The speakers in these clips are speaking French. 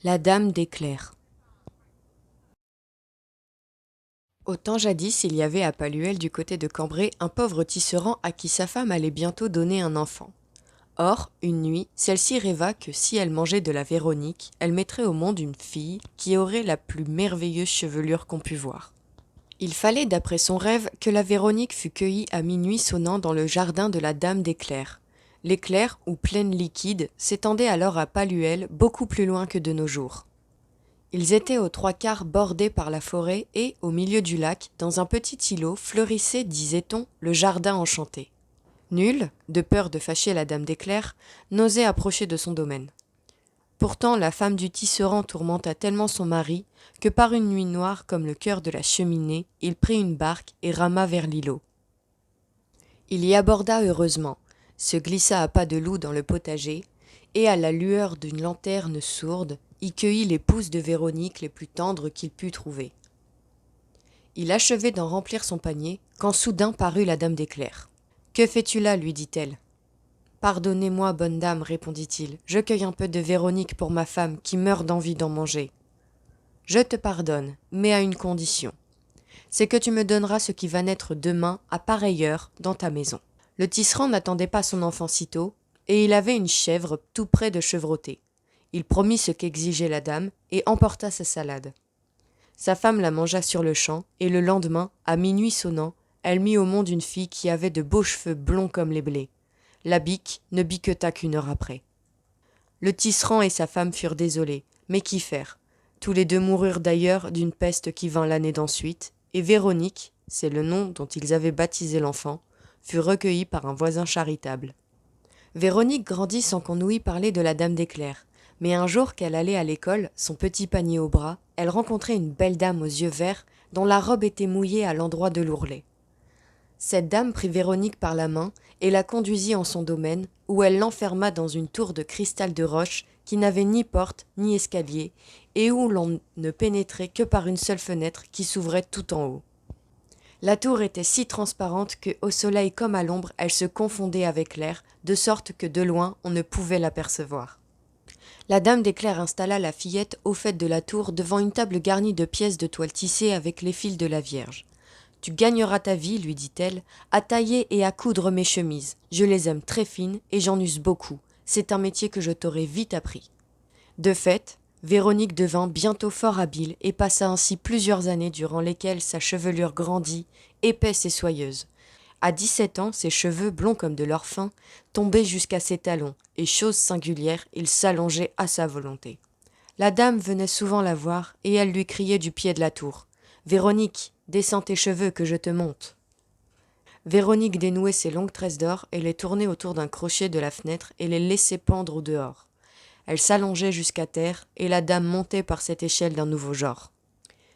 La dame d'éclair. Au temps jadis, il y avait à Paluel, du côté de Cambrai, un pauvre tisserand à qui sa femme allait bientôt donner un enfant. Or, une nuit, celle-ci rêva que si elle mangeait de la Véronique, elle mettrait au monde une fille qui aurait la plus merveilleuse chevelure qu'on pût voir. Il fallait, d'après son rêve, que la Véronique fût cueillie à minuit sonnant dans le jardin de la dame d'éclair. L'éclair, ou plaine liquide, s'étendait alors à Paluel, beaucoup plus loin que de nos jours. Ils étaient aux trois quarts bordés par la forêt et, au milieu du lac, dans un petit îlot, fleurissait, disait-on, le jardin enchanté. Nul, de peur de fâcher la dame d'éclair, n'osait approcher de son domaine. Pourtant, la femme du tisserand tourmenta tellement son mari que par une nuit noire comme le cœur de la cheminée, il prit une barque et rama vers l'îlot. Il y aborda heureusement, se glissa à pas de loup dans le potager, et à la lueur d'une lanterne sourde, y cueillit les pousses de Véronique les plus tendres qu'il put trouver. Il achevait d'en remplir son panier, quand soudain parut la dame d'éclair. « Que fais-tu là ?» lui dit-elle. « Pardonnez-moi, bonne dame, répondit-il, je cueille un peu de Véronique pour ma femme qui meurt d'envie d'en manger. Je te pardonne, mais à une condition. C'est que tu me donneras ce qui va naître demain, à pareille heure, dans ta maison. » Le tisserand n'attendait pas son enfant sitôt, et il avait une chèvre tout près de chevroter. Il promit ce qu'exigeait la dame, et emporta sa salade. Sa femme la mangea sur-le-champ, et le lendemain, à minuit sonnant, elle mit au monde une fille qui avait de beaux cheveux blonds comme les blés. La bique ne biqueta qu'une heure après. Le tisserand et sa femme furent désolés, mais qu'y faire? Tous les deux moururent d'ailleurs d'une peste qui vint l'année d'ensuite, et Véronique, c'est le nom dont ils avaient baptisé l'enfant, fut recueillie par un voisin charitable. Véronique grandit sans qu'on ouït parler de la dame d'éclair, mais un jour qu'elle allait à l'école, son petit panier au bras, elle rencontrait une belle dame aux yeux verts dont la robe était mouillée à l'endroit de l'ourlet. Cette dame prit Véronique par la main et la conduisit en son domaine, où elle l'enferma dans une tour de cristal de roche qui n'avait ni porte ni escalier, et où l'on ne pénétrait que par une seule fenêtre qui s'ouvrait tout en haut. La tour était si transparente que, au soleil comme à l'ombre, elle se confondait avec l'air, de sorte que de loin on ne pouvait l'apercevoir. La dame d'éclair installa la fillette au faîte de la tour devant une table garnie de pièces de toile tissée avec les fils de la Vierge. « Tu gagneras ta vie, lui dit-elle, à tailler et à coudre mes chemises. Je les aime très fines et j'en use beaucoup. C'est un métier que je t'aurai vite appris. » De fait, Véronique devint bientôt fort habile et passa ainsi plusieurs années durant lesquelles sa chevelure grandit, épaisse et soyeuse. À 17 ans, ses cheveux, blonds comme de l'or fin, tombaient jusqu'à ses talons, et chose singulière, ils s'allongeaient à sa volonté. La dame venait souvent la voir, et elle lui criait du pied de la tour. « Véronique, descends tes cheveux que je te monte. » Véronique dénouait ses longues tresses d'or et les tournait autour d'un crochet de la fenêtre et les laissait pendre au dehors. Elle s'allongeait jusqu'à terre, et la dame montait par cette échelle d'un nouveau genre.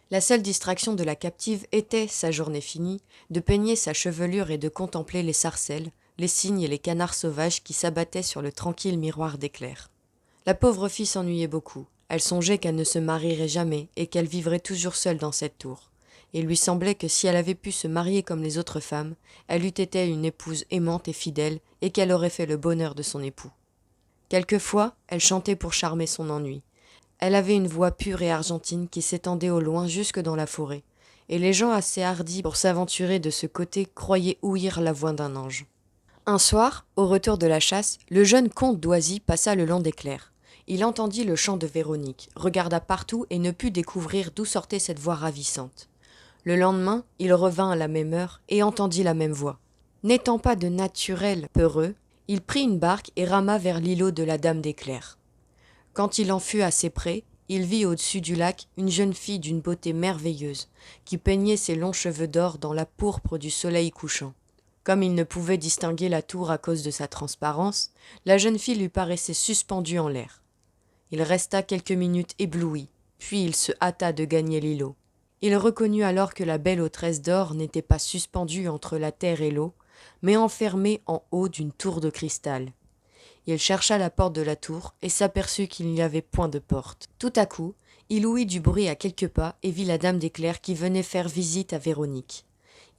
La seule distraction de la captive était, sa journée finie, de peigner sa chevelure et de contempler les sarcelles, les cygnes et les canards sauvages qui s'abattaient sur le tranquille miroir d'éclair. La pauvre fille s'ennuyait beaucoup. Elle songeait qu'elle ne se marierait jamais et qu'elle vivrait toujours seule dans cette tour. Il lui semblait que si elle avait pu se marier comme les autres femmes, elle eût été une épouse aimante et fidèle et qu'elle aurait fait le bonheur de son époux. Quelquefois, elle chantait pour charmer son ennui. Elle avait une voix pure et argentine qui s'étendait au loin jusque dans la forêt, et les gens assez hardis pour s'aventurer de ce côté croyaient ouïr la voix d'un ange. Un soir, au retour de la chasse, le jeune comte d'Oisy passa le long des clairs. Il entendit le chant de Véronique, regarda partout et ne put découvrir d'où sortait cette voix ravissante. Le lendemain, il revint à la même heure et entendit la même voix. N'étant pas de naturel peureux, il prit une barque et rama vers l'îlot de la Dame d'éclair. Quand il en fut assez près, il vit au-dessus du lac une jeune fille d'une beauté merveilleuse, qui peignait ses longs cheveux d'or dans la pourpre du soleil couchant. Comme il ne pouvait distinguer la tour à cause de sa transparence, la jeune fille lui paraissait suspendue en l'air. Il resta quelques minutes ébloui, puis il se hâta de gagner l'îlot. Il reconnut alors que la belle hôtresse d'or n'était pas suspendue entre la terre et l'eau, mais enfermée en haut d'une tour de cristal. Il chercha la porte de la tour et s'aperçut qu'il n'y avait point de porte. Tout à coup, il ouït du bruit à quelques pas et vit la dame d'éclair qui venait faire visite à Véronique.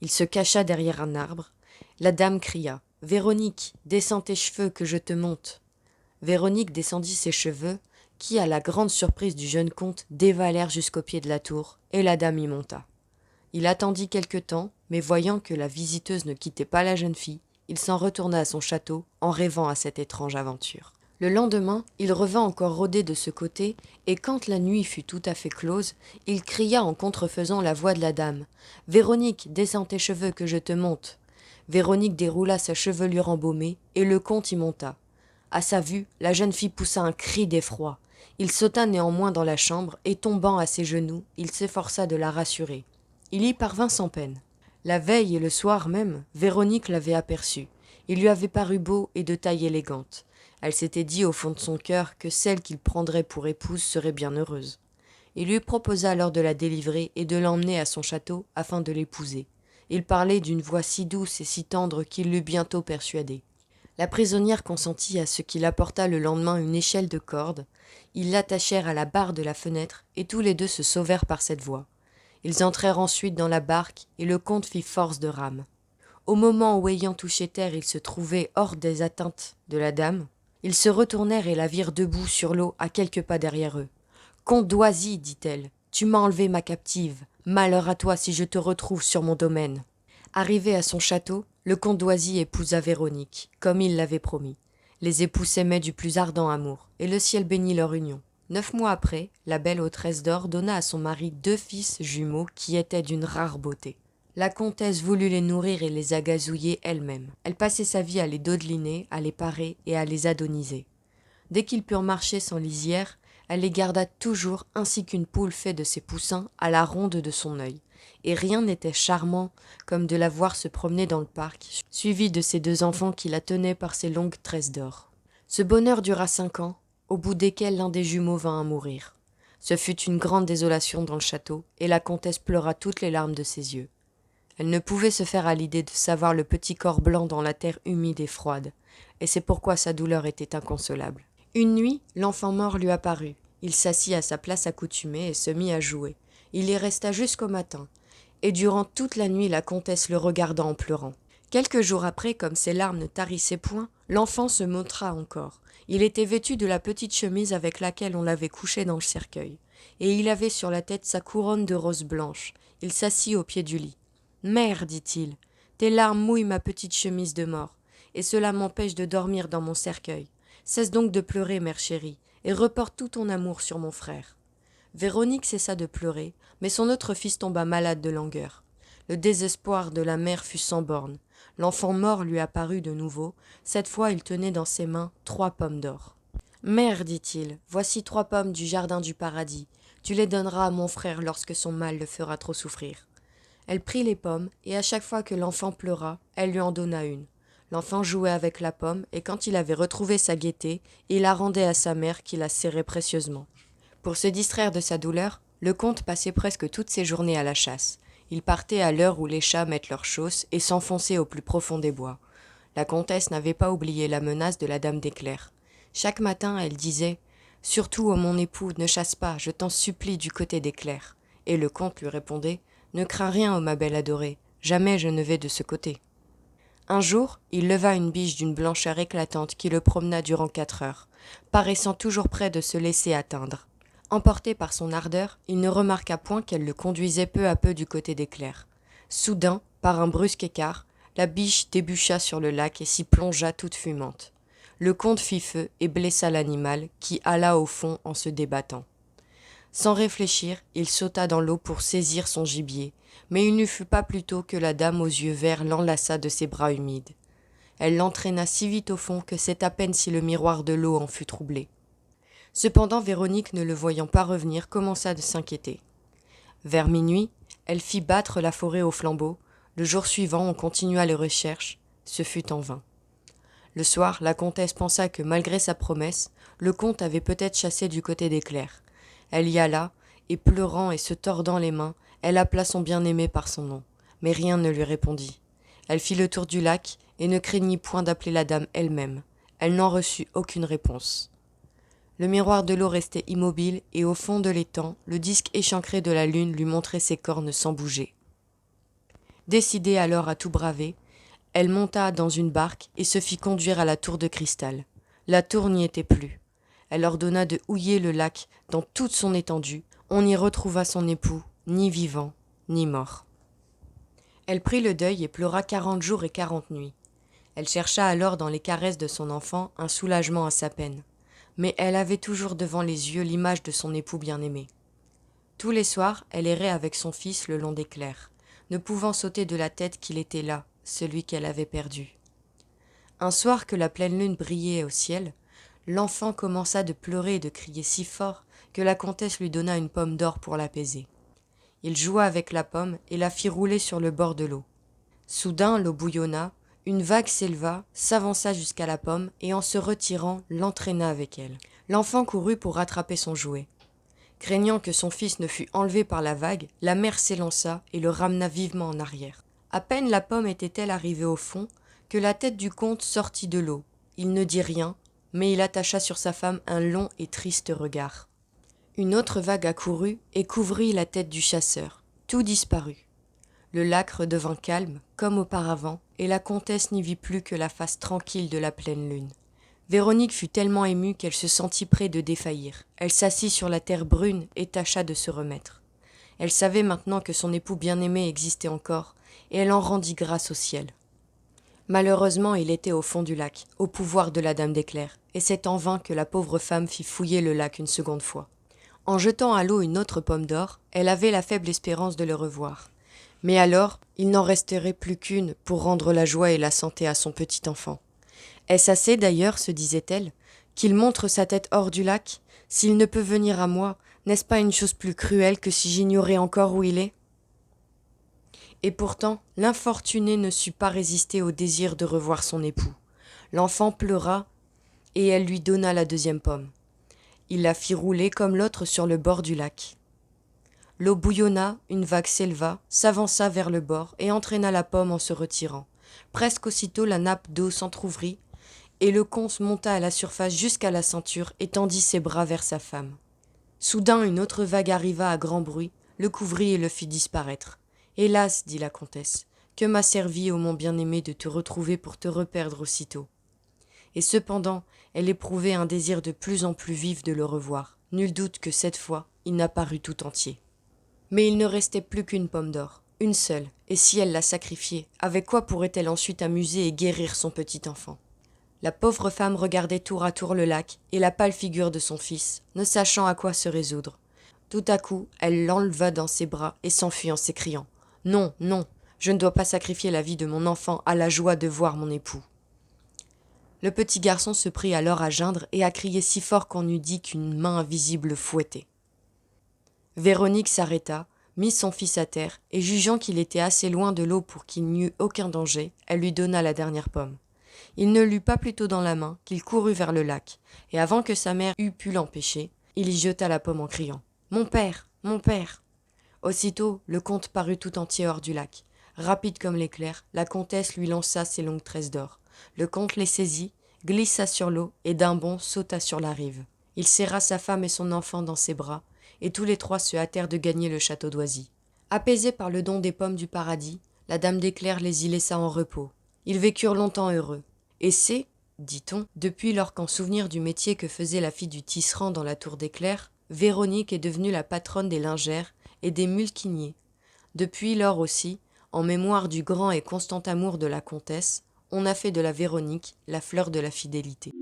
Il se cacha derrière un arbre. La dame cria « Véronique, descends tes cheveux que je te monte !» Véronique descendit ses cheveux, qui, à la grande surprise du jeune comte, dévalèrent jusqu'au pied de la tour, et la dame y monta. Il attendit quelque temps, mais voyant que la visiteuse ne quittait pas la jeune fille, il s'en retourna à son château en rêvant à cette étrange aventure. Le lendemain, il revint encore rôder de ce côté, et quand la nuit fut tout à fait close, il cria en contrefaisant la voix de la dame. « Véronique, descends tes cheveux que je te monte !» Véronique déroula sa chevelure embaumée, et le comte y monta. À sa vue, la jeune fille poussa un cri d'effroi. Il sauta néanmoins dans la chambre, et tombant à ses genoux, il s'efforça de la rassurer. Il y parvint sans peine. La veille et le soir même, Véronique l'avait aperçu. Il lui avait paru beau et de taille élégante. Elle s'était dit au fond de son cœur que celle qu'il prendrait pour épouse serait bien heureuse. Il lui proposa alors de la délivrer et de l'emmener à son château afin de l'épouser. Il parlait d'une voix si douce et si tendre qu'il l'eut bientôt persuadée. La prisonnière consentit à ce qu'il apportât le lendemain une échelle de corde. Ils l'attachèrent à la barre de la fenêtre et tous les deux se sauvèrent par cette voie. Ils entrèrent ensuite dans la barque et le comte fit force de rame. Au moment où, ayant touché terre, ils se trouvaient hors des atteintes de la dame, ils se retournèrent et la virent debout sur l'eau à quelques pas derrière eux. « Comte d'Oisy, dit-elle, tu m'as enlevé ma captive. Malheur à toi si je te retrouve sur mon domaine. » Arrivé à son château, le comte d'Oisy épousa Véronique, comme il l'avait promis. Les époux s'aimaient du plus ardent amour, et le ciel bénit leur union. 9 mois après, la belle hôtresse d'or donna à son mari 2 fils jumeaux qui étaient d'une rare beauté. La comtesse voulut les nourrir et les agazouiller elle-même. Elle passait sa vie à les dodeliner, à les parer et à les adoniser. Dès qu'ils purent marcher sans lisière, elle les garda toujours, ainsi qu'une poule fait de ses poussins, à la ronde de son œil. Et rien n'était charmant comme de la voir se promener dans le parc, suivie de ses 2 enfants qui la tenaient par ses longues tresses d'or. Ce bonheur dura 5 ans, au bout desquels l'un des jumeaux vint à mourir. Ce fut une grande désolation dans le château, et la comtesse pleura toutes les larmes de ses yeux. Elle ne pouvait se faire à l'idée de savoir le petit corps blanc dans la terre humide et froide, et c'est pourquoi sa douleur était inconsolable. Une nuit, l'enfant mort lui apparut. Il s'assit à sa place accoutumée et se mit à jouer. Il y resta jusqu'au matin, et durant toute la nuit la comtesse le regarda en pleurant. Quelques jours après, comme ses larmes ne tarissaient point, l'enfant se montra encore. Il était vêtu de la petite chemise avec laquelle on l'avait couché dans le cercueil, et il avait sur la tête sa couronne de roses blanches. Il s'assit au pied du lit. « Mère, dit-il, tes larmes mouillent ma petite chemise de mort, et cela m'empêche de dormir dans mon cercueil. Cesse donc de pleurer, mère chérie, et reporte tout ton amour sur mon frère. » Véronique cessa de pleurer, mais son autre fils tomba malade de langueur. Le désespoir de la mère fut sans bornes. L'enfant mort lui apparut de nouveau. Cette fois, il tenait dans ses mains 3 pommes d'or. « Mère, dit-il, voici 3 pommes du jardin du paradis. Tu les donneras à mon frère lorsque son mal le fera trop souffrir. » Elle prit les pommes, et à chaque fois que l'enfant pleura, elle lui en donna une. L'enfant jouait avec la pomme, et quand il avait retrouvé sa gaieté, il la rendait à sa mère qui la serrait précieusement. Pour se distraire de sa douleur, le comte passait presque toutes ses journées à la chasse. Il partait à l'heure où les chats mettent leurs chausses et s'enfonçait au plus profond des bois. La comtesse n'avait pas oublié la menace de la dame d'éclair. Chaque matin, elle disait « Surtout, ô mon époux, ne chasse pas, je t'en supplie du côté d'éclair. » Et le comte lui répondait « Ne crains rien, ô ma belle adorée, jamais je ne vais de ce côté. » Un jour, il leva une biche d'une blancheur éclatante qui le promena durant 4 heures, paraissant toujours près de se laisser atteindre. Emporté par son ardeur, il ne remarqua point qu'elle le conduisait peu à peu du côté d'éclair. Soudain, par un brusque écart, la biche déboucha sur le lac et s'y plongea toute fumante. Le comte fit feu et blessa l'animal, qui hala au fond en se débattant. Sans réfléchir, il sauta dans l'eau pour saisir son gibier, mais il ne fut pas plus tôt que la dame aux yeux verts l'enlaça de ses bras humides. Elle l'entraîna si vite au fond que c'est à peine si le miroir de l'eau en fut troublé. Cependant, Véronique, ne le voyant pas revenir, commença de s'inquiéter. Vers minuit, elle fit battre la forêt au flambeau. Le jour suivant, on continua les recherches. Ce fut en vain. Le soir, la comtesse pensa que, malgré sa promesse, le comte avait peut-être chassé du côté d'éclair. Elle y alla, et pleurant et se tordant les mains, elle appela son bien-aimé par son nom. Mais rien ne lui répondit. Elle fit le tour du lac et ne craignit point d'appeler la dame elle-même. Elle n'en reçut aucune réponse. Le miroir de l'eau restait immobile, et au fond de l'étang, le disque échancré de la lune lui montrait ses cornes sans bouger. Décidée alors à tout braver, elle monta dans une barque et se fit conduire à la tour de cristal. La tour n'y était plus. Elle ordonna de houiller le lac dans toute son étendue. On y retrouva son époux, ni vivant, ni mort. Elle prit le deuil et pleura 40 jours et 40 nuits. Elle chercha alors dans les caresses de son enfant un soulagement à sa peine. Mais elle avait toujours devant les yeux l'image de son époux bien-aimé. Tous les soirs, elle errait avec son fils le long des clairs, ne pouvant sauter de la tête qu'il était là, celui qu'elle avait perdu. Un soir que la pleine lune brillait au ciel, l'enfant commença de pleurer et de crier si fort que la comtesse lui donna une pomme d'or pour l'apaiser. Il joua avec la pomme et la fit rouler sur le bord de l'eau. Soudain, l'eau bouillonna, une vague s'éleva, s'avança jusqu'à la pomme et en se retirant, l'entraîna avec elle. L'enfant courut pour rattraper son jouet. Craignant que son fils ne fût enlevé par la vague, la mère s'élança et le ramena vivement en arrière. À peine la pomme était-elle arrivée au fond que la tête du comte sortit de l'eau. Il ne dit rien, mais il attacha sur sa femme un long et triste regard. Une autre vague accourut et couvrit la tête du chasseur. Tout disparut. Le lac redevint calme, comme auparavant, et la comtesse n'y vit plus que la face tranquille de la pleine lune. Véronique fut tellement émue qu'elle se sentit près de défaillir. Elle s'assit sur la terre brune et tâcha de se remettre. Elle savait maintenant que son époux bien-aimé existait encore, et elle en rendit grâce au ciel. Malheureusement, il était au fond du lac, au pouvoir de la Dame des Clairs, et c'est en vain que la pauvre femme fit fouiller le lac une seconde fois. En jetant à l'eau une autre pomme d'or, elle avait la faible espérance de le revoir. Mais alors, il n'en resterait plus qu'une pour rendre la joie et la santé à son petit enfant. Est-ce assez d'ailleurs, se disait-elle, qu'il montre sa tête hors du lac? S'il ne peut venir à moi, n'est-ce pas une chose plus cruelle que si j'ignorais encore où il est? Et pourtant, l'infortuné ne sut pas résister au désir de revoir son époux. L'enfant pleura, et elle lui donna la deuxième pomme. Il la fit rouler comme l'autre sur le bord du lac. L'eau bouillonna, une vague s'éleva, s'avança vers le bord et entraîna la pomme en se retirant. Presque aussitôt la nappe d'eau s'entr'ouvrit, et le comte monta à la surface jusqu'à la ceinture et tendit ses bras vers sa femme. Soudain une autre vague arriva à grand bruit, le couvrit et le fit disparaître. « Hélas, dit la comtesse, que m'a servi, ô mon bien-aimé, de te retrouver pour te reperdre aussitôt ?» Et cependant, elle éprouvait un désir de plus en plus vif de le revoir. Nul doute que cette fois, il n'apparut tout entier. Mais il ne restait plus qu'une pomme d'or, une seule, et si elle la sacrifiait, avec quoi pourrait-elle ensuite amuser et guérir son petit enfant? La pauvre femme regardait tour à tour le lac et la pâle figure de son fils, ne sachant à quoi se résoudre. Tout à coup, elle l'enleva dans ses bras et s'enfuit en s'écriant « Non, non, je ne dois pas sacrifier la vie de mon enfant à la joie de voir mon époux. » Le petit garçon se prit alors à geindre et à crier si fort qu'on eût dit qu'une main invisible le fouettait. Véronique s'arrêta, mit son fils à terre, et jugeant qu'il était assez loin de l'eau pour qu'il n'y eût aucun danger, elle lui donna la dernière pomme. Il ne l'eut pas plutôt dans la main qu'il courut vers le lac, et avant que sa mère eût pu l'empêcher, il y jeta la pomme en criant « Mon père, mon père !» Aussitôt, le comte parut tout entier hors du lac. Rapide comme l'éclair, la comtesse lui lança ses longues tresses d'or. Le comte les saisit, glissa sur l'eau et d'un bond sauta sur la rive. Il serra sa femme et son enfant dans ses bras, et tous les trois se hâtèrent de gagner le château d'Oisy. Apaisés par le don des pommes du paradis, la Dame des Clairs les y laissa en repos. Ils vécurent longtemps heureux. Et c'est, dit-on, depuis lors qu'en souvenir du métier que faisait la fille du tisserand dans la tour des Clairs, Véronique est devenue la patronne des lingères et des mulquiniers. Depuis lors aussi, en mémoire du grand et constant amour de la comtesse, on a fait de la Véronique la fleur de la fidélité.